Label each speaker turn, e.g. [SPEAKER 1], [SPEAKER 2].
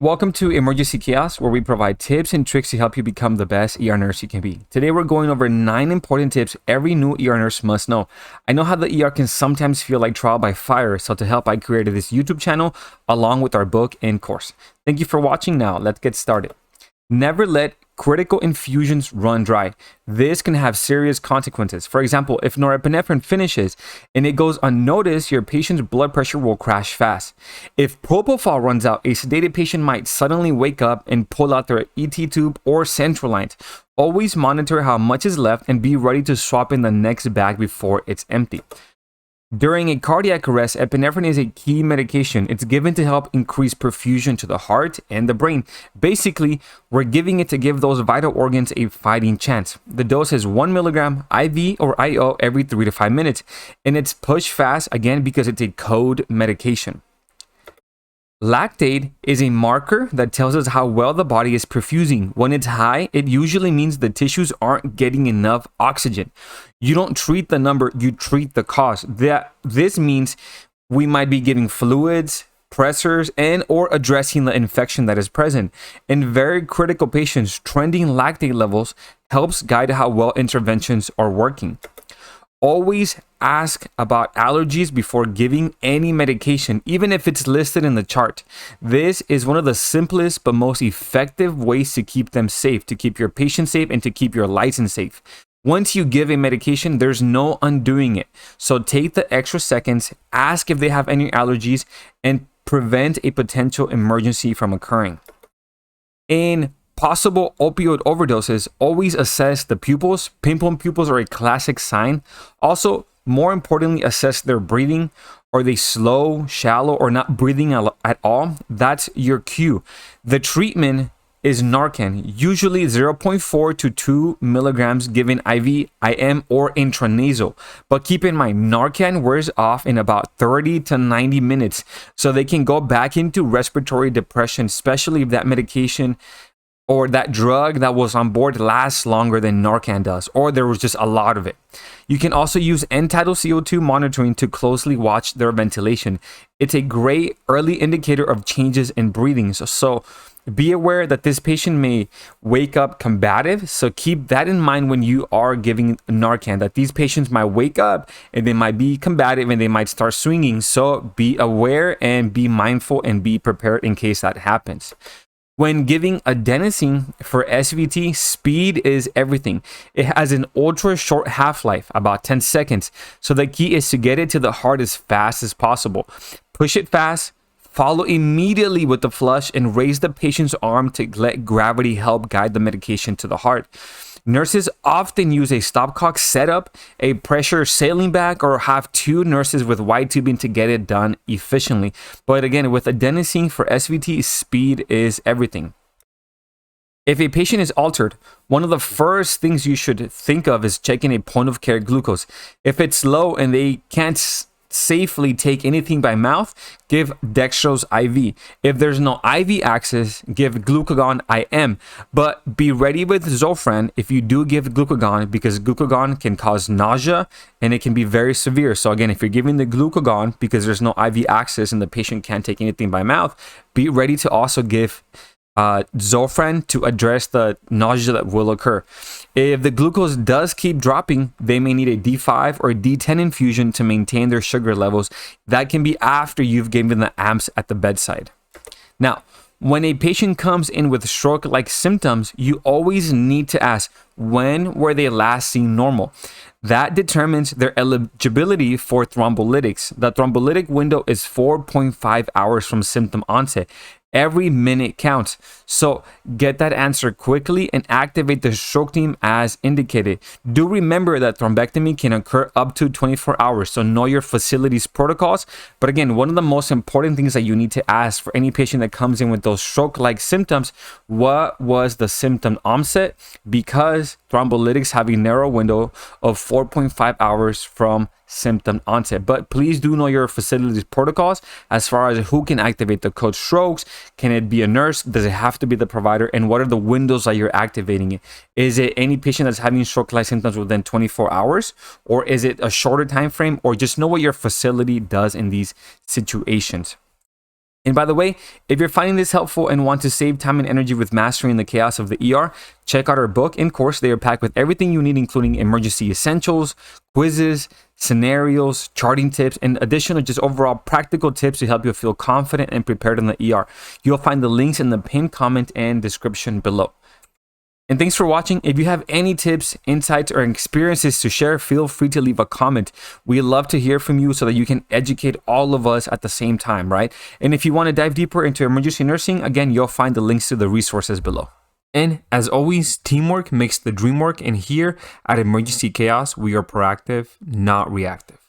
[SPEAKER 1] Welcome to Emergency Chaos, where we provide tips and tricks to help you become the best ER nurse you can be. Today, we're going over 9 important tips every new ER nurse must know. I know how the ER can sometimes feel like trial by fire, so to help, I created this YouTube channel along with our book and course. Thank you for watching. Now, let's get started. Never let critical infusions run dry. This can have serious consequences. For example, if norepinephrine finishes and it goes unnoticed, your patient's blood pressure will crash fast. If propofol runs out, a sedated patient might suddenly wake up and pull out their ET tube or central lines. Always monitor how much is left and be ready to swap in the next bag before it's empty. During a cardiac arrest, epinephrine is a key medication. It's given to help increase perfusion to the heart and the brain. Basically, we're giving it to give those vital organs a fighting chance. The dose is 1 milligram IV or IO every 3 to 5 minutes, and it's pushed fast again because it's a code medication. Lactate is a marker that tells us how well the body is perfusing. When it's high, it usually means the tissues aren't getting enough oxygen. You don't treat the number, you treat the cause. This means we might be giving fluids, pressors, and or addressing the infection that is present. In very critical patients, trending lactate levels helps guide how well interventions are working. Always ask about allergies before giving any medication, even if it's listed in the chart. This is one of the simplest but most effective ways to keep them safe, to keep your patient safe, and to keep your license safe. Once you give a medication, there's no undoing it. So take the extra seconds, ask if they have any allergies, and prevent a potential emergency from occurring. In possible opioid overdoses, always assess the pupils. Pinpoint pupils are a classic sign. Also, more importantly, assess their breathing. Are they slow, shallow, or not breathing at all? That's your cue. The treatment is Narcan, usually 0.4 to 2 milligrams given IV, IM, or intranasal. But keep in mind, Narcan wears off in about 30 to 90 minutes, so they can go back into respiratory depression, especially if that medication or that drug that was on board lasts longer than Narcan does, or there was just a lot of it. You can also use end-tidal CO2 monitoring to closely watch their ventilation. It's a great early indicator of changes in breathing. So be aware that this patient may wake up combative. So keep that in mind when you are giving Narcan, that these patients might wake up and they might be combative and they might start swinging. So be aware and be mindful and be prepared in case that happens. When giving adenosine for SVT, speed is everything. It has an ultra short half-life, about 10 seconds. So the key is to get it to the heart as fast as possible. Push it fast, follow immediately with the flush, and raise the patient's arm to let gravity help guide the medication to the heart. Nurses often use a stopcock setup, a pressure saline bag, or have 2 nurses with wide tubing to get it done efficiently. But again, with adenosine for SVT, speed is everything. If a patient is altered, one of the first things you should think of is checking a point of care glucose. If it's low and they can't safely take anything by mouth, give dextrose IV. If there's no IV access, give glucagon IM. But be ready with Zofran if you do give glucagon, because glucagon can cause nausea and it can be very severe. So again, if you're giving the glucagon because there's no IV access and the patient can't take anything by mouth, be ready to also give Zofran to address the nausea that will occur. If the glucose does keep dropping, they may need a D5 or D10 infusion to maintain their sugar levels. That can be after you've given the amps at the bedside. Now, when a patient comes in with stroke-like symptoms, you always need to ask, when were they last seen normal? That determines their eligibility for thrombolytics. The thrombolytic window is 4.5 hours from symptom onset. Every minute counts. So get that answer quickly and activate the stroke team as indicated. Do remember that thrombectomy can occur up to 24 hours. So know your facility's protocols. But again, one of the most important things that you need to ask for any patient that comes in with those stroke-like symptoms, what was the symptom onset? Because thrombolytics have a narrow window of 4.5 hours from symptom onset. But please do know your facility's protocols as far as who can activate the code strokes. Can it be a nurse? Does it have to be the provider? And what are the windows that you're activating it? Is it any patient that's having stroke-like symptoms within 24 hours? Or is it a shorter time frame? Or just know what your facility does in these situations. And by the way, if you're finding this helpful and want to save time and energy with mastering the chaos of the ER, check out our book and course. They are packed with everything you need, including emergency essentials, quizzes, scenarios, charting tips, and additional just overall practical tips to help you feel confident and prepared in the ER. You'll find the links in the pinned comment and description below. And thanks for watching. If you have any tips, insights, or experiences to share, feel free to leave a comment. We love to hear from you so that you can educate all of us at the same time, right? And if you want to dive deeper into emergency nursing, again, you'll find the links to the resources below. And as always, teamwork makes the dream work. And here at Emergency Chaos, we are proactive, not reactive.